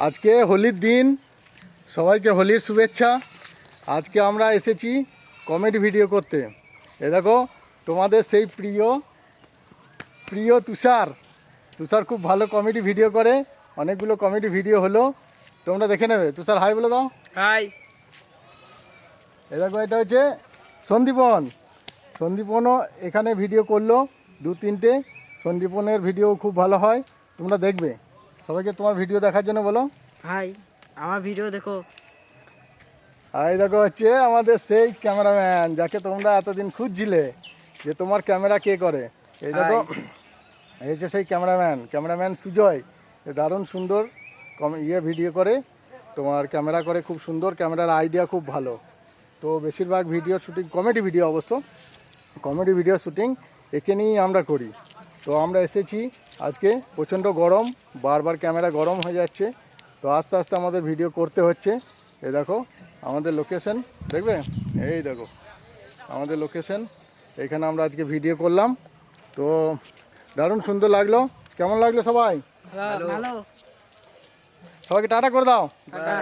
আজকে হোলির দিন, সবাইকে হোলির শুভেচ্ছা। আজকে আমরা এসেছি কমেডি ভিডিও করতে। এ দেখো তোমাদের সেই প্রিয় তুষার খুব ভালো কমেডি ভিডিও করে, অনেকগুলো কমেডি ভিডিও হলো, তোমরা দেখে নেবে। তুষার হাই বলে দাও। হাই। এ দেখো এটা হচ্ছে সন্দীপনও এখানে ভিডিও করলো 2-3টে। সন্দীপনের ভিডিও খুব ভালো হয়, তোমরা দেখবে। সবাইকে তোমার ভিডিও দেখার জন্য বলো হাই, আমার ভিডিও দেখো। আর এই দেখো হচ্ছে আমাদের সেই ক্যামেরাম্যান, যাকে তোমরা এতদিন খুঁজছিলে যে তোমার ক্যামেরা কে করে। এই দেখো এই হচ্ছে সেই ক্যামেরাম্যান সুজয়। দারুণ সুন্দর ভিডিও করে, তোমার ক্যামেরা করে খুব সুন্দর, ক্যামেরার আইডিয়া খুব ভালো। তো বেশিরভাগ ভিডিও শ্যুটিং কমেডি ভিডিও, অবশ্য কমেডি ভিডিও শ্যুটিং একে নিয়েই আমরা করি। তো আমরা এসেছি আজকে, প্রচণ্ড গরম, বারবার ক্যামেরা গরম হয়ে যাচ্ছে, তো আস্তে আস্তে আমাদের ভিডিও করতে হচ্ছে। এই দেখো আমাদের লোকেশন, দেখবে এই দেখো আমাদের লোকেশন, এখানে আমরা আজকে ভিডিও করলাম। তো দারুণ সুন্দর লাগলো। কেমন লাগলো সবাই? ভালো। সবাইকে টাটা করে দাও। টাটা।